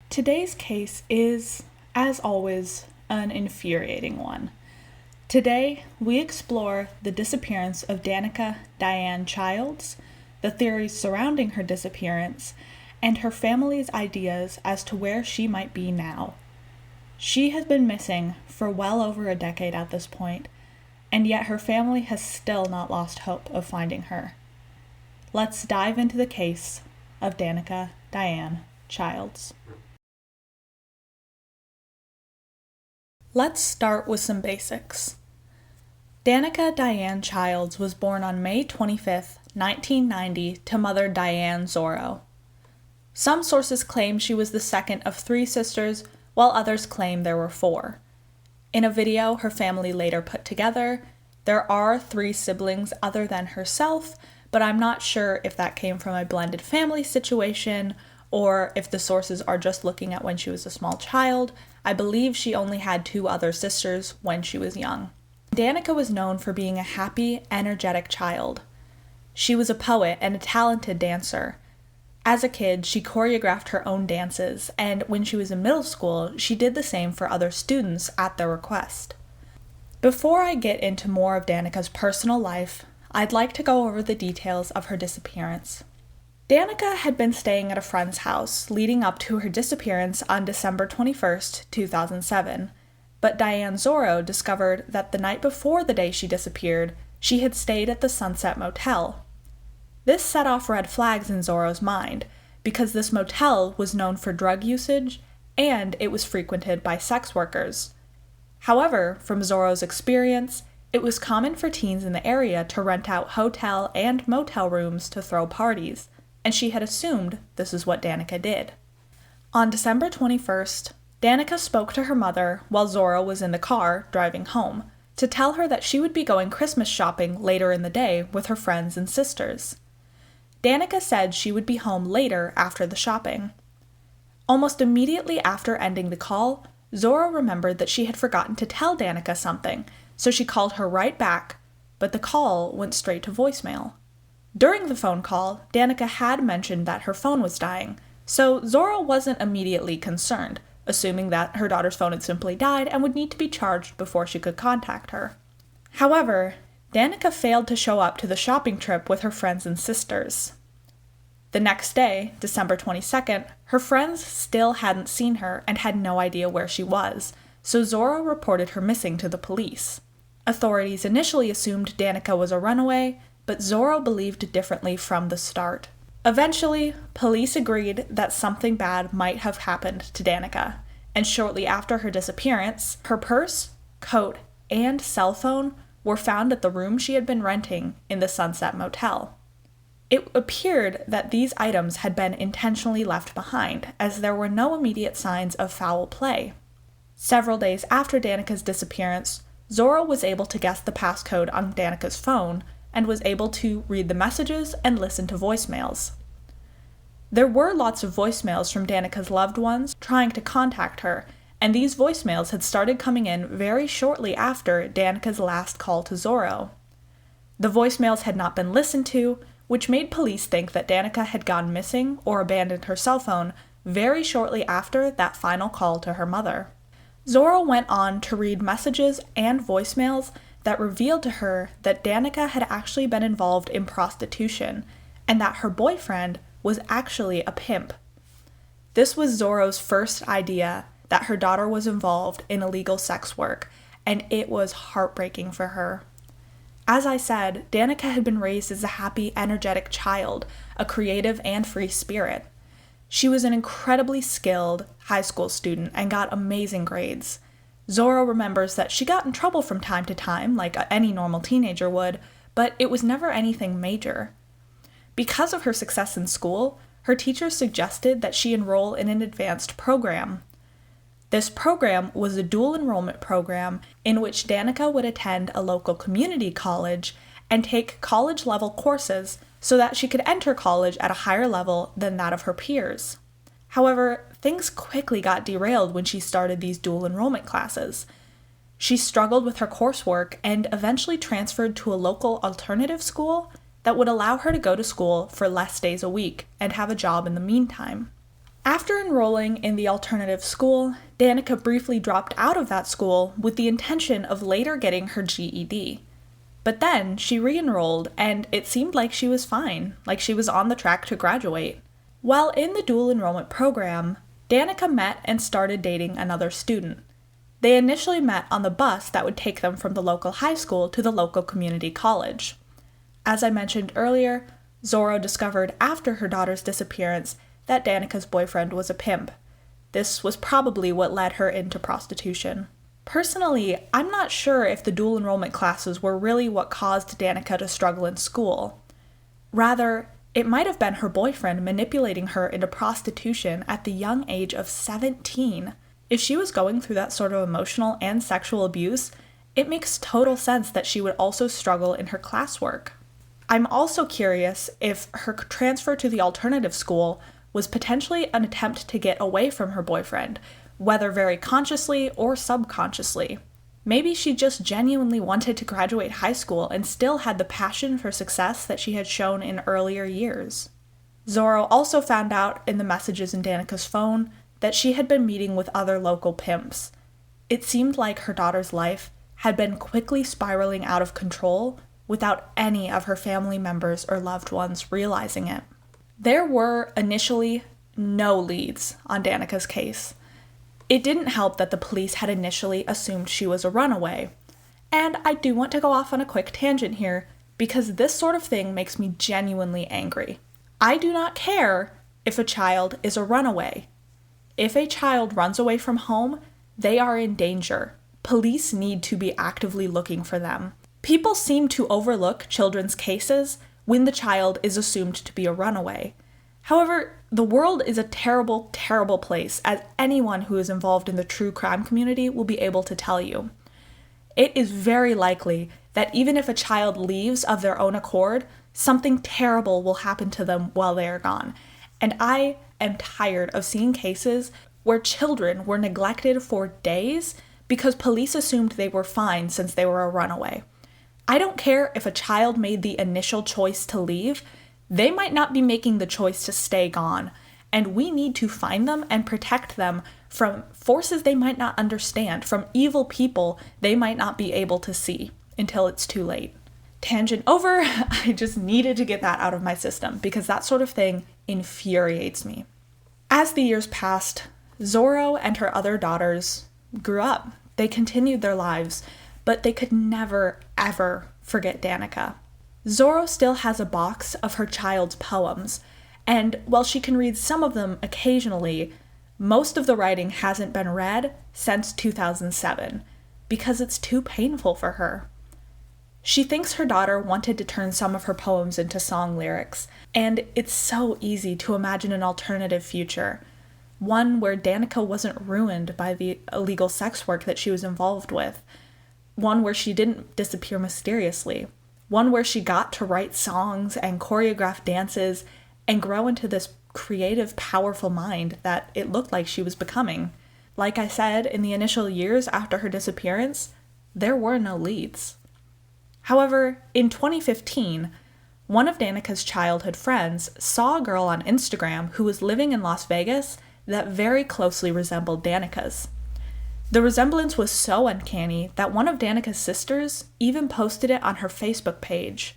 Today's case is, as always, an infuriating one. Today, we explore the disappearance of Danica Dianne Childs, the theories surrounding her disappearance, and her family's ideas as to where she might be now. She has been missing for well over a decade at this point, and yet her family has still not lost hope of finding her. Let's dive into the case of Danica Dianne Childs. Let's start with some basics. Danica Dianne Childs was born on May 25, 1990, to mother Diane Zorro. Some sources claim she was the second of 3 sisters, while others claim there were 4. In a video her family later put together, there are 3 siblings other than herself, but I'm not sure if that came from a blended family situation or if the sources are just looking at when she was a small child. I believe she only had 2 other sisters when she was young. Danica was known for being a happy, energetic child. She was a poet and a talented dancer. As a kid, she choreographed her own dances, and when she was in middle school, she did the same for other students at their request. Before I get into more of Danica's personal life, I'd like to go over the details of her disappearance. Danica had been staying at a friend's house leading up to her disappearance on December 21st, 2007, but Diane Zorro discovered that the night before the day she disappeared, she had stayed at the Sunset Motel. This set off red flags in Zorro's mind, because this motel was known for drug usage, and it was frequented by sex workers. However, from Zorro's experience, it was common for teens in the area to rent out hotel and motel rooms to throw parties, and she had assumed this is what Danica did. On December 21st, Danica spoke to her mother while Zorro was in the car driving home to tell her that she would be going Christmas shopping later in the day with her friends and sisters. Danica said she would be home later after the shopping. Almost immediately after ending the call, Zorro remembered that she had forgotten to tell Danica something, so she called her right back, but the call went straight to voicemail. During the phone call, Danica had mentioned that her phone was dying, so Zorro wasn't immediately concerned, assuming that her daughter's phone had simply died and would need to be charged before she could contact her. However, Danica failed to show up to the shopping trip with her friends and sisters. The next day, December 22nd, her friends still hadn't seen her and had no idea where she was, so Zorro reported her missing to the police. Authorities initially assumed Danica was a runaway, but Zorro believed differently from the start. Eventually, police agreed that something bad might have happened to Danica, and shortly after her disappearance, her purse, coat, and cell phone were found at the room she had been renting in the Sunset Motel. It appeared that these items had been intentionally left behind, as there were no immediate signs of foul play. Several days after Danica's disappearance, Zorro was able to guess the passcode on Danica's phone and was able to read the messages and listen to voicemails. There were lots of voicemails from Danica's loved ones trying to contact her, and these voicemails had started coming in very shortly after Danica's last call to Zorro. The voicemails had not been listened to, which made police think that Danica had gone missing or abandoned her cell phone very shortly after that final call to her mother. Zorro went on to read messages and voicemails that revealed to her that Danica had actually been involved in prostitution, and that her boyfriend was actually a pimp. This was Zorro's first idea that her daughter was involved in illegal sex work, and it was heartbreaking for her. As I said, Danica had been raised as a happy, energetic child, a creative and free spirit. She was an incredibly skilled high school student and got amazing grades. Zorro remembers that she got in trouble from time to time, like any normal teenager would, but it was never anything major. Because of her success in school, her teachers suggested that she enroll in an advanced program. This program was a dual enrollment program in which Danica would attend a local community college and take college-level courses so that she could enter college at a higher level than that of her peers. However, things quickly got derailed when she started these dual enrollment classes. She struggled with her coursework and eventually transferred to a local alternative school that would allow her to go to school for less days a week and have a job in the meantime. After enrolling in the alternative school, Danica briefly dropped out of that school with the intention of later getting her GED. But then she re-enrolled, and it seemed like she was fine, like she was on the track to graduate. While in the dual enrollment program, Danica met and started dating another student. They initially met on the bus that would take them from the local high school to the local community college. As I mentioned earlier, Zorro discovered after her daughter's disappearance that Danica's boyfriend was a pimp. This was probably what led her into prostitution. Personally, I'm not sure if the dual enrollment classes were really what caused Danica to struggle in school. Rather, it might have been her boyfriend manipulating her into prostitution at the young age of 17. If she was going through that sort of emotional and sexual abuse, it makes total sense that she would also struggle in her classwork. I'm also curious if her transfer to the alternative school was potentially an attempt to get away from her boyfriend, whether very consciously or subconsciously. Maybe she just genuinely wanted to graduate high school and still had the passion for success that she had shown in earlier years. Zorro also found out in the messages in Danica's phone that she had been meeting with other local pimps. It seemed like her daughter's life had been quickly spiraling out of control without any of her family members or loved ones realizing it. There were initially no leads on Danica's case. It didn't help that the police had initially assumed she was a runaway. And I do want to go off on a quick tangent here, because this sort of thing makes me genuinely angry. I do not care if a child is a runaway. If a child runs away from home, they are in danger. Police need to be actively looking for them. People seem to overlook children's cases when the child is assumed to be a runaway. However, the world is a terrible, terrible place, as anyone who is involved in the true crime community will be able to tell you. It is very likely that even if a child leaves of their own accord, something terrible will happen to them while they are gone. And I am tired of seeing cases where children were neglected for days because police assumed they were fine since they were a runaway. I don't care if a child made the initial choice to leave. They might not be making the choice to stay gone, and we need to find them and protect them from forces they might not understand, from evil people they might not be able to see until it's too late. Tangent over. I just needed to get that out of my system because that sort of thing infuriates me. As the years passed, Zorro and her other daughters grew up. They continued their lives, but they could never, ever forget Danica. Zorro still has a box of her child's poems, and while she can read some of them occasionally, most of the writing hasn't been read since 2007 because it's too painful for her. She thinks her daughter wanted to turn some of her poems into song lyrics, and it's so easy to imagine an alternative future, one where Danica wasn't ruined by the illegal sex work that she was involved with, one where she didn't disappear mysteriously, one where she got to write songs and choreograph dances and grow into this creative, powerful mind that it looked like she was becoming. Like I said, in the initial years after her disappearance, there were no leads. However, in 2015, one of Danica's childhood friends saw a girl on Instagram who was living in Las Vegas that very closely resembled Danica's. The resemblance was so uncanny that one of Danica's sisters even posted it on her Facebook page.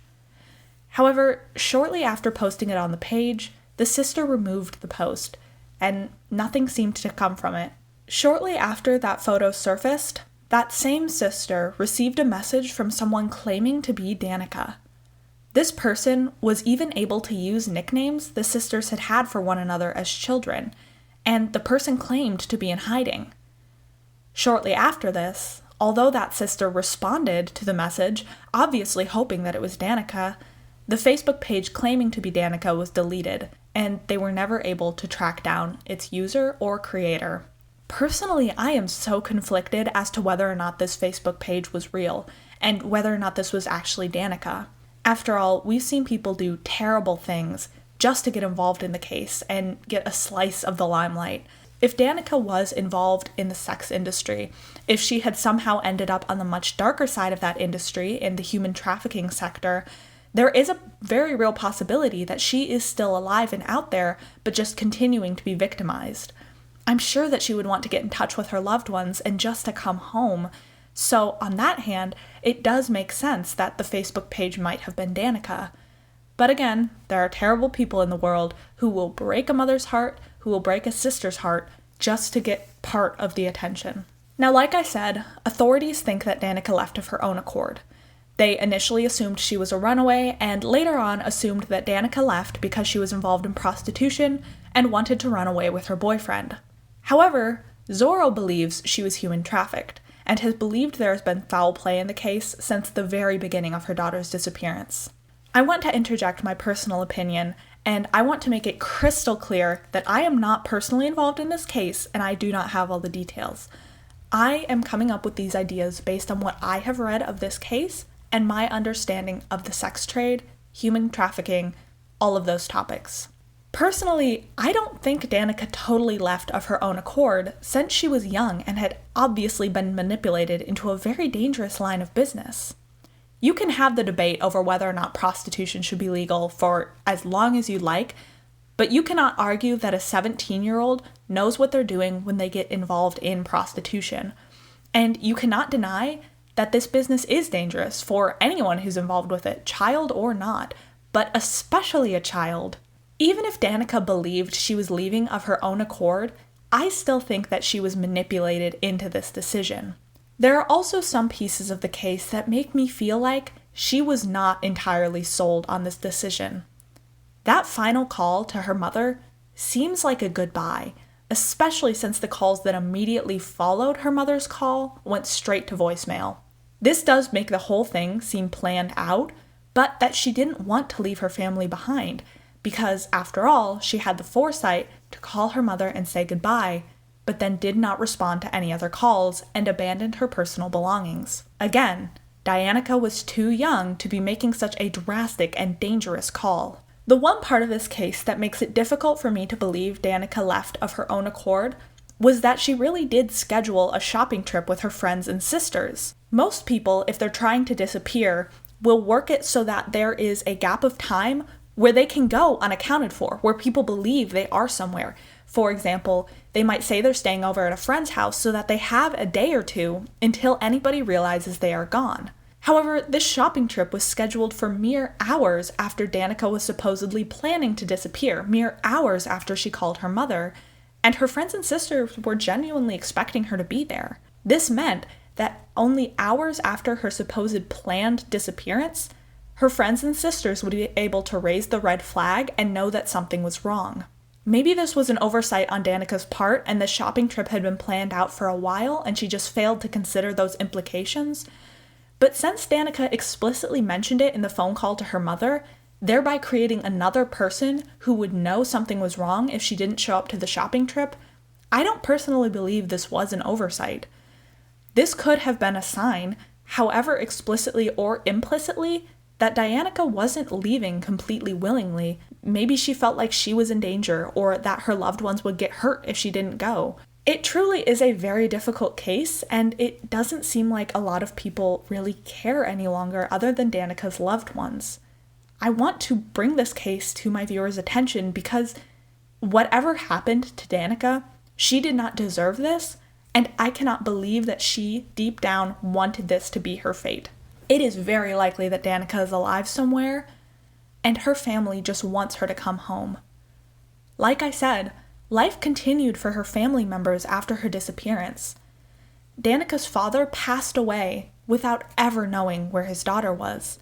However, shortly after posting it on the page, the sister removed the post, and nothing seemed to come from it. Shortly after that photo surfaced, that same sister received a message from someone claiming to be Danica. This person was even able to use nicknames the sisters had had for one another as children, and the person claimed to be in hiding. Shortly after this, although that sister responded to the message, obviously hoping that it was Danica, the Facebook page claiming to be Danica was deleted, and they were never able to track down its user or creator. Personally, I am so conflicted as to whether or not this Facebook page was real, and whether or not this was actually Danica. After all, we've seen people do terrible things just to get involved in the case and get a slice of the limelight. If Danica was involved in the sex industry, if she had somehow ended up on the much darker side of that industry in the human trafficking sector, There is a very real possibility that she is still alive and out there, but just continuing to be victimized. I'm sure that she would want to get in touch with her loved ones and just to come home. So on that hand, it does make sense that the Facebook page might have been Danica. But again, there are terrible people in the world who will break a mother's heart, who will break a sister's heart, just to get part of the attention. Now, like I said, authorities think that Danica left of her own accord. They initially assumed she was a runaway, and later on assumed that Danica left because she was involved in prostitution and wanted to run away with her boyfriend. However, Zorro believes she was human trafficked, and has believed there has been foul play in the case since the very beginning of her daughter's disappearance. I want to interject my personal opinion, and I want to make it crystal clear that I am not personally involved in this case, and I do not have all the details. I am coming up with these ideas based on what I have read of this case and my understanding of the sex trade, human trafficking, all of those topics. Personally, I don't think Danica totally left of her own accord, since she was young and had obviously been manipulated into a very dangerous line of business. You can have the debate over whether or not prostitution should be legal for as long as you like, but you cannot argue that a 17-year-old knows what they're doing when they get involved in prostitution. And you cannot deny that this business is dangerous for anyone who's involved with it, child or not, but especially a child. Even if Danica believed she was leaving of her own accord, I still think that she was manipulated into this decision. There are also some pieces of the case that make me feel like she was not entirely sold on this decision. That final call to her mother seems like a goodbye, especially since the calls that immediately followed her mother's call went straight to voicemail. This does make the whole thing seem planned out, but that she didn't want to leave her family behind, because after all, she had the foresight to call her mother and say goodbye, but then did not respond to any other calls and abandoned her personal belongings. Again, Danica was too young to be making such a drastic and dangerous call. The one part of this case that makes it difficult for me to believe Danica left of her own accord was that she really did schedule a shopping trip with her friends and sisters. Most people, if they're trying to disappear, will work it so that there is a gap of time where they can go unaccounted for, where people believe they are somewhere. For example, they might say they're staying over at a friend's house so that they have a day or two until anybody realizes they are gone. However, this shopping trip was scheduled for mere hours after Danica was supposedly planning to disappear, mere hours after she called her mother, and her friends and sisters were genuinely expecting her to be there. This meant that only hours after her supposed planned disappearance, her friends and sisters would be able to raise the red flag and know that something was wrong. Maybe this was an oversight on Danica's part and the shopping trip had been planned out for a while and she just failed to consider those implications. But since Danica explicitly mentioned it in the phone call to her mother, thereby creating another person who would know something was wrong if she didn't show up to the shopping trip, I don't personally believe this was an oversight. This could have been a sign, however explicitly or implicitly, that Danica wasn't leaving completely willingly. Maybe she felt like she was in danger or that her loved ones would get hurt if she didn't go. It truly is a very difficult case, and it doesn't seem like a lot of people really care any longer other than Danica's loved ones. I want to bring this case to my viewers' attention because whatever happened to Danica, she did not deserve this, and I cannot believe that she, deep down, wanted this to be her fate. It is very likely that Danica is alive somewhere, and her family just wants her to come home. Like I said, life continued for her family members after her disappearance. Danica's father passed away without ever knowing where his daughter was,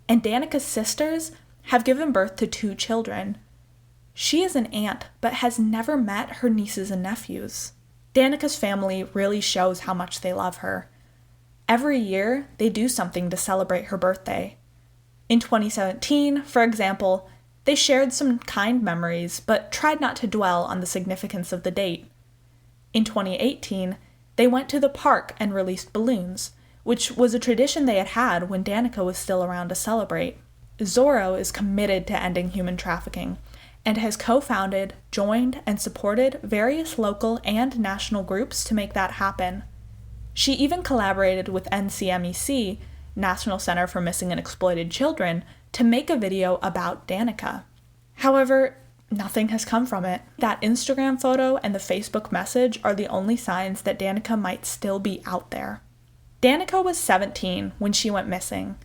and Danica's sisters have given birth to 2 children. She is an aunt, but has never met her nieces and nephews. Danica's family really shows how much they love her. Every year, they do something to celebrate her birthday. In 2017, for example, they shared some kind memories, but tried not to dwell on the significance of the date. In 2018, they went to the park and released balloons, which was a tradition they had had when Danica was still around to celebrate. Zorro is committed to ending human trafficking, and has co-founded, joined, and supported various local and national groups to make that happen. She even collaborated with NCMEC, National Center for Missing and Exploited Children, to make a video about Danica. However, nothing has come from it. That Instagram photo and the Facebook message are the only signs that Danica might still be out there. Danica was 17 when she went missing.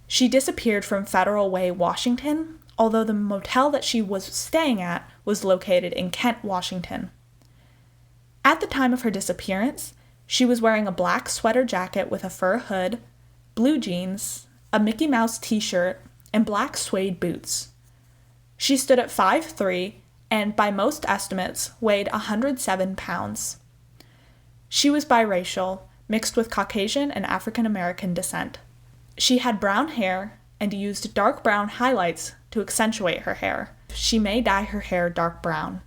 She disappeared from Federal Way, Washington, although the motel that she was staying at was located in Kent, Washington. At the time of her disappearance, she was wearing a black sweater jacket with a fur hood, blue jeans, a Mickey Mouse t-shirt, and black suede boots. She stood at 5'3" and, by most estimates, weighed 107 pounds. She was biracial, mixed with Caucasian and African American descent. She had brown hair and used dark brown highlights to accentuate her hair. She may dye her hair dark brown.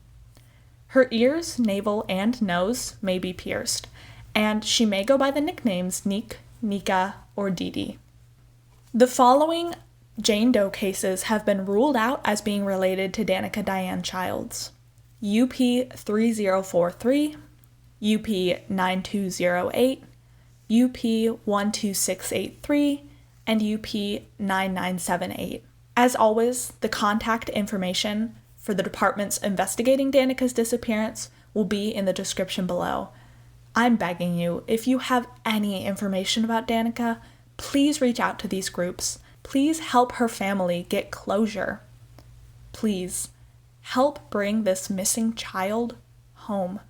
Her ears, navel, and nose may be pierced, and she may go by the nicknames Neek, Nika, or Dee Dee. The following Jane Doe cases have been ruled out as being related to Danica Dianne Childs: UP 3043, UP 9208, UP 12683, and UP 9978. As always, the contact information for the departments investigating Danica's disappearance will be in the description below. I'm begging you, if you have any information about Danica, please reach out to these groups. Please help her family get closure. Please help bring this missing child home.